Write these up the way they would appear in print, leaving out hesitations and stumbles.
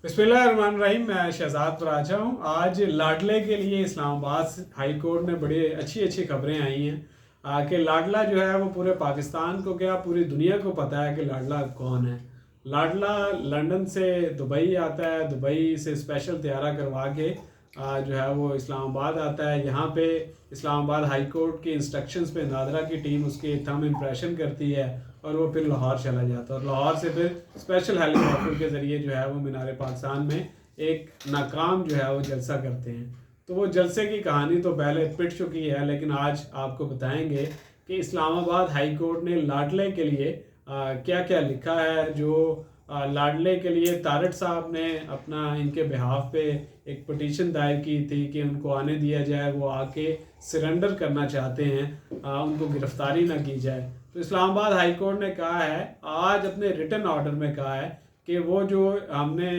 बिस्मिल्लाहिर्रहमानिर्रहीम। मैं शहजाद पराचा हूँ। आज लाडले के लिए इस्लामाबाद हाई कोर्ट में बड़ी अच्छी अच्छी खबरें आई हैं कि लाडला जो है वो पूरे पाकिस्तान को क्या पूरी दुनिया को पता है कि लाडला कौन है। लाडला लंदन से दुबई आता है, दुबई से स्पेशल तैयारा करवा के जो है वो इस्लामाबाद आता है। यहाँ पे इस्लामाबाद हाई कोर्ट की इंस्ट्रक्शंस पे नादरा की टीम उसकी थंब इम्प्रेशन करती है और वो फिर लाहौर चला जाता है और लाहौर से फिर स्पेशल हेलीकॉप्टर के ज़रिए जो है वो मीनार पाकिस्तान में एक नाकाम जो है वो जलसा करते हैं। तो वो जलसे की कहानी तो पहले पिट चुकी है, लेकिन आज आपको बताएंगे कि इस्लामाबाद हाई कोर्ट ने लाडले के लिए क्या क्या लिखा है। जो लाडले के लिए तारड़ साहब ने अपना इनके बिहाफ पे एक पटिशन दायर की थी कि उनको आने दिया जाए, वो आके सरेंडर करना चाहते हैं, उनको गिरफ्तारी ना की जाए। तो इस्लामाबाद हाई कोर्ट ने कहा है, आज अपने रिटन ऑर्डर में कहा है कि वो जो हमने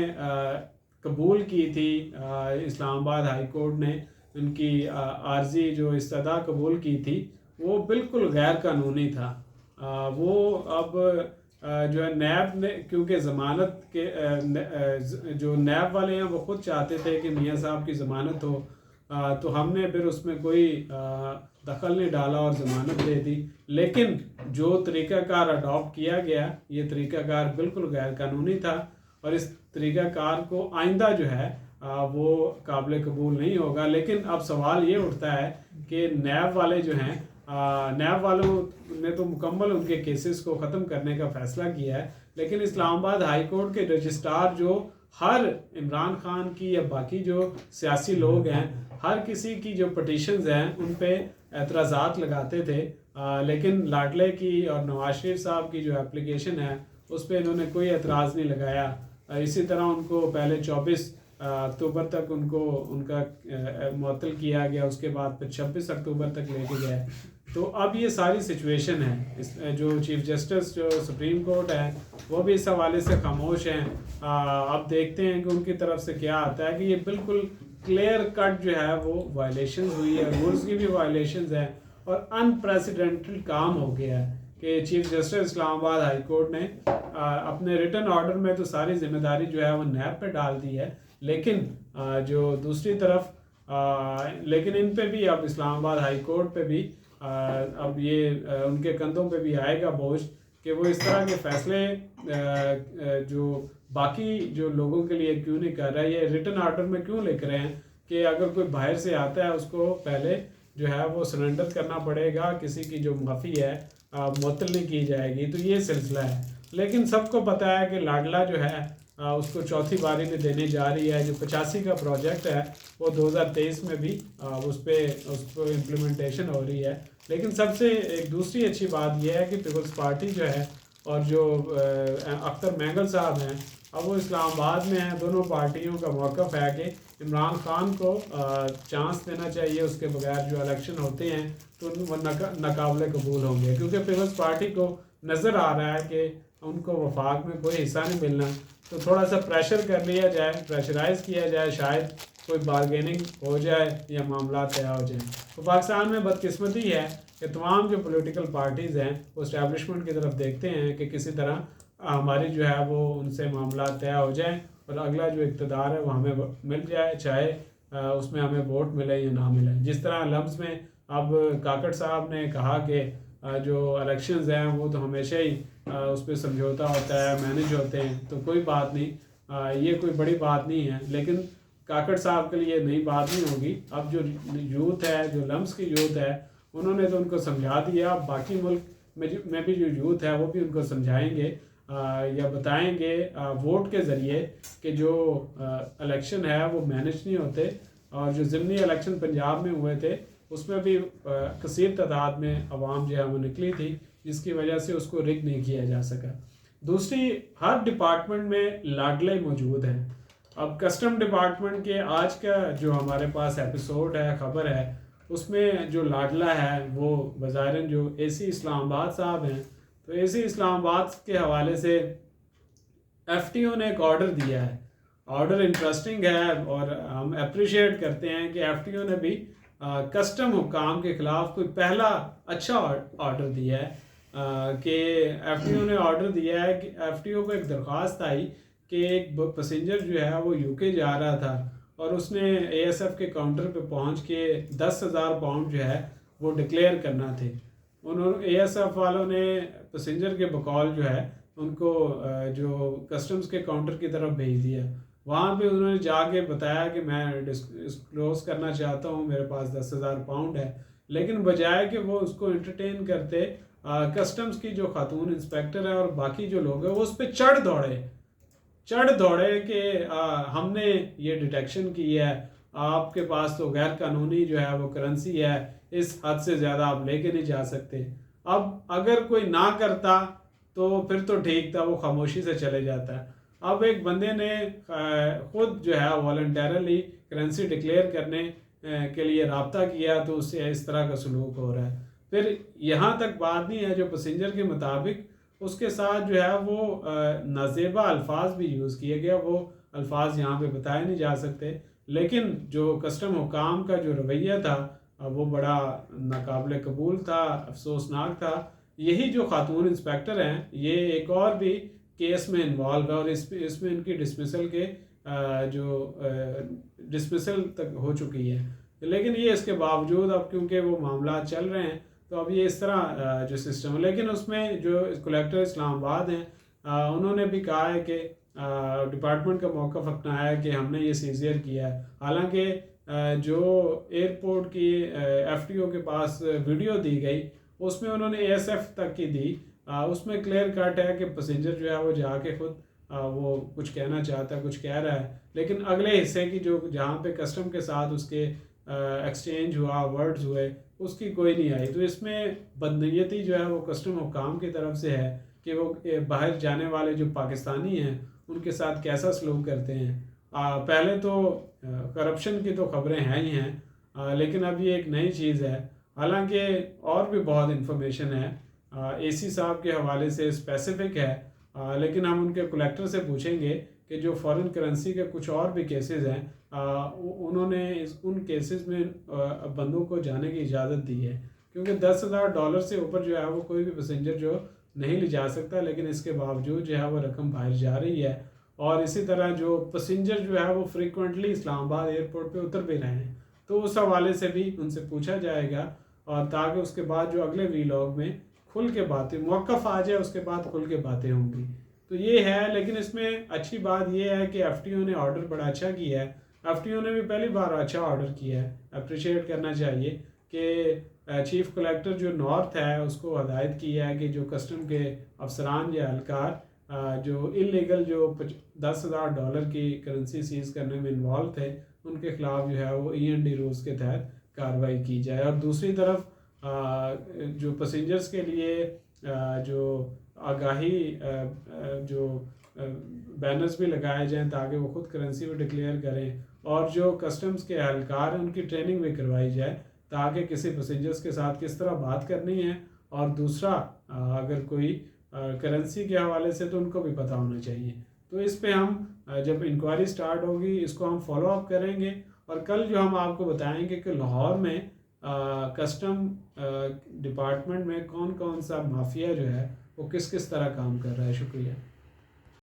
कबूल की थी, इस्लामाबाद हाई कोर्ट ने उनकी आर्जी जो इस्तदा कबूल की थी वो बिल्कुल गैर कानूनी था। वो अब जो है नैब ने, क्योंकि ज़मानत के जो नैब वाले हैं वो ख़ुद चाहते थे कि मियाँ साहब की ज़मानत हो, तो हमने फिर उसमें कोई दखल नहीं डाला और ज़मानत दे दी। लेकिन जो तरीक़ाकार अडॉप्ट किया गया, ये तरीक़ाकार बिल्कुल गैर कानूनी था और इस तरीक़ाकार को आइंदा जो है वो काबिल कबूल नहीं होगा। लेकिन अब सवाल ये उठता है कि नैब वाले जो हैं, नैब वालों ने तो मुकम्मल उनके केसेस को ख़त्म करने का फ़ैसला किया है, लेकिन इस्लामाबाद हाई कोर्ट के रजिस्ट्रार जो हर इमरान खान की या बाकी जो सियासी लोग हैं, हर किसी की जो पटिशन्स हैं उन पे एतराज़ात लगाते थे, लेकिन लाडले की और नवाज शरीफ साहब की जो एप्लीकेशन है उस पर इन्होंने कोई एतराज़ नहीं लगाया। इसी तरह उनको पहले 24 अक्टूबर तक उनको उनका मुअत्तल किया गया, उसके बाद फिर 26 अक्टूबर तक लेके गए। तो अब ये सारी सिचुएशन है। जो चीफ जस्टिस जो सुप्रीम कोर्ट है वो भी इस हवाले से खामोश हैं। अब देखते हैं कि उनकी तरफ से क्या आता है कि ये बिल्कुल क्लियर कट जो है वो वायलेशंस हुई है, रूल्स की भी वायलेशंस है और अनप्रेसिडेंटेड काम हो गया है कि chief justice Islamabad high court ने अपने रिटन ऑर्डर में तो सारी जिम्मेदारी जो है वो नैब पे डाल दी है, लेकिन जो दूसरी तरफ लेकिन इन पे भी अब इस्लामाबाद हाई कोर्ट पे भी अब ये उनके कंधों पे भी आएगा बोझ कि वो इस तरह के फैसले जो बाकी जो लोगों के लिए क्यों नहीं कर रहा है। ये रिटन ऑर्डर में क्यों लिख रहे हैं कि अगर कोई बाहर से आता है उसको पहले जो है वो सरेंडर करना पड़ेगा, किसी की जो माफ़ी है मुअत्तल नहीं की जाएगी। तो ये सिलसिला है, लेकिन सबको पता है कि लाडला जो है उसको चौथी बारी में देने जा रही है। जो 85 का प्रोजेक्ट है वो 2023 में भी उस पर इम्प्लीमेंटेशन हो रही है। लेकिन सबसे एक दूसरी अच्छी बात यह है कि पीपल्स पार्टी जो है और जो अख्तर मैंगल साहब हैं अब वो इस्लामाबाद में हैं। दोनों पार्टियों का मौक़िफ़ है कि इमरान खान को चांस देना चाहिए, उसके बगैर जो इलेक्शन होते हैं तो वो नाकाबिल कबूल होंगे, क्योंकि पीपल्स पार्टी को नज़र आ रहा है कि उनको वफाक में कोई हिस्सा नहीं मिलना। तो थोड़ा सा प्रेशर कर लिया जाए, प्रेशराइज़ किया जाए, शायद कोई बारगेनिंग हो जाए या मामला तय हो जाए। तो पाकिस्तान में बदकिस्मती है कि तमाम जो पॉलिटिकल पार्टीज़ हैं वो इस्टेब्लिशमेंट की तरफ देखते हैं कि किसी तरह हमारी जो है वो उनसे मामला तय हो जाए और अगला जो इक़्तिदार है वो हमें मिल जाए, चाहे उसमें हमें वोट मिले या ना मिले। जिस तरह लम्स में अब काकड़ साहब ने कहा कि जो इलेक्शंस हैं वो तो हमेशा ही उस पर समझौता होता है, मैनेज होते हैं, तो कोई बात नहीं, ये कोई बड़ी बात नहीं है। लेकिन काकड़ साहब के लिए नई बात नहीं होगी। अब जो यूथ है, जो लम्स की यूथ है, उन्होंने तो उनको समझा दिया। बाकी मुल्क में भी जो यूथ है वो भी उनको समझाएंगे या बताएंगे वोट के ज़रिए कि जो इलेक्शन है वो मैनेज नहीं होते। और जो ज़िमनी इलेक्शन पंजाब में हुए थे उसमें भी कसीर तादाद में अवाम जो है वो निकली थी, जिसकी वजह से उसको रिग नहीं किया जा सका। दूसरी, हर डिपार्टमेंट में लाडले मौजूद हैं। अब कस्टम डिपार्टमेंट के आज का जो हमारे पास एपिसोड है, ख़बर है, उसमें जो लाडला है वो बज़ाहिरन जो एसी इस्लामाबाद साहब हैं, तो एसी इस्लामाबाद के हवाले से एफटीओ ने एक ऑर्डर दिया है। ऑर्डर इंटरेस्टिंग है और हम अप्रिशिएट करते हैं कि एफटीओ ने भी कस्टम हुकाम के ख़िलाफ़ कोई पहला अच्छा ऑर्डर दिया है। कि एफटीओ ने ऑर्डर दिया है कि एफटीओ को एक दरख्वास्त आई کہ ایک پیسنجر جو ہے وہ UK جا رہا تھا اور اس نے ASF کے کاؤنٹر پہ پہنچ کے 10,000 پاؤنڈ جو ہے وہ ڈکلیئر کرنا تھے. انہوں ASF والوں نے پیسنجر کے بقول جو ہے ان کو جو کسٹمز کے کاؤنٹر کی طرف بھیج دیا. وہاں پہ انہوں نے جا کے بتایا کہ میں ڈسکلوز کرنا چاہتا ہوں، میرے پاس 10,000 پاؤنڈ ہے، لیکن بجائے کہ وہ اس کو انٹرٹین کرتے، کسٹمز کی جو خاتون انسپیکٹر ہے اور باقی جو لوگ ہیں وہ اس پہ چڑھ دوڑے کہ ہم نے یہ ڈیٹیکشن کی ہے، آپ کے پاس تو غیر قانونی جو ہے وہ کرنسی ہے، اس حد سے زیادہ آپ لے کے نہیں جا سکتے. اب اگر کوئی نہ کرتا تو پھر تو ٹھیک تھا، وہ خاموشی سے چلے جاتا ہے. اب ایک بندے نے خود جو ہے والنٹیرلی کرنسی ڈکلیئر کرنے کے لیے رابطہ کیا تو اس سے اس طرح کا سلوک ہو رہا ہے. پھر یہاں تک بات نہیں ہے، جو پیسنجر کے مطابق اس کے ساتھ جو ہے وہ نازیبا الفاظ بھی یوز کیے گیا، وہ الفاظ یہاں پہ بتائے نہیں جا سکتے، لیکن جو کسٹم حکام کا جو رویہ تھا وہ بڑا ناقابل قبول تھا، افسوسناک تھا. یہی جو خاتون انسپیکٹر ہیں یہ ایک اور بھی کیس میں انوالو ہے اور اس میں ان کی ڈسمسل کے جو ڈسمسل تک ہو چکی ہے. لیکن یہ اس کے باوجود اب کیونکہ وہ معاملات چل رہے ہیں تو اب یہ اس طرح جو سسٹم ہے. لیکن اس میں جو کلیکٹر اسلام آباد ہیں انہوں نے بھی کہا ہے کہ ڈپارٹمنٹ کا موقف اپنایا ہے کہ ہم نے یہ سیزئر کیا ہے. حالانکہ جو ایئرپورٹ کی FTO کے پاس ویڈیو دی گئی اس میں انہوں نے ASF تک کی دی، اس میں کلیئر کٹ ہے کہ پیسنجر جو ہے وہ جا کے خود وہ کچھ کہنا چاہتا ہے، کچھ کہہ رہا ہے، لیکن اگلے حصے کی جو جہاں پہ کسٹم کے ساتھ اس کے ایکسچینج ہوا، ورڈز ہوئے، اس کی کوئی نہیں آئی. تو اس میں بدنیتی جو ہے وہ کسٹم حکام کی طرف سے ہے کہ وہ باہر جانے والے جو پاکستانی ہیں ان کے ساتھ کیسا سلوک کرتے ہیں. پہلے تو کرپشن کی تو خبریں ہیں ہی ہیں، لیکن اب یہ ایک نئی چیز ہے. حالانکہ اور بھی بہت انفارمیشن ہے AC صاحب کے حوالے سے اسپیسیفک ہے، لیکن ہم ان کے کلیکٹر سے پوچھیں گے کہ جو فورن کرنسی کے کچھ اور بھی کیسز ہیں انہوں نے ان کیسز میں بندوں کو جانے کی اجازت دی ہے، کیونکہ $10,000 سے اوپر جو ہے وہ کوئی بھی پیسنجر جو نہیں لے جا سکتا، لیکن اس کے باوجود جو ہے وہ رقم باہر جا رہی ہے. اور اسی طرح جو پیسنجر جو ہے وہ فریکوینٹلی اسلام آباد ایئرپورٹ پہ اتر بھی رہے ہیں، تو اس حوالے سے بھی ان سے پوچھا جائے گا، اور تاکہ اس کے بعد جو اگلے ویلاگ میں کھل کے باتیں موقف آ جائے، اس کے بعد کھل کے باتیں ہوں گی. تو یہ ہے. لیکن اس میں اچھی بات یہ ہے کہ FTO نے آرڈر بڑا اچھا کیا ہے. FTO نے بھی پہلی بار اچھا آرڈر کیا ہے، اپریشیٹ کرنا چاہیے کہ چیف کلیکٹر جو نارتھ ہے اس کو ہدایت کی ہے کہ جو کسٹم کے افسران یا اہلکار جو انلیگل جو $10,000 کی کرنسی سیز کرنے میں انوالو تھے ان کے خلاف جو ہے وہ END رولز کے تحت کارروائی کی جائے. اور دوسری طرف جو پیسنجرز کے لیے جو آگاہی جو بینرز بھی لگائے جائیں تاکہ وہ خود کرنسی بھی ڈکلیئر کریں، اور جو کسٹمز کے اہلکار ہیں ان کی ٹریننگ بھی کروائی جائے تاکہ کسی پیسنجرز کے ساتھ کس طرح بات کرنی ہے، اور دوسرا اگر کوئی کرنسی کے حوالے سے تو ان کو بھی پتہ ہونا چاہیے. تو اس پہ ہم جب انکوائری سٹارٹ ہوگی اس کو ہم فالو اپ کریں گے، اور کل جو ہم آپ کو بتائیں گے کہ لاہور میں کسٹم ڈپارٹمنٹ میں کون کون سا مافیا جو ہے وہ کس کس طرح کام کر رہا ہے. شکریہ.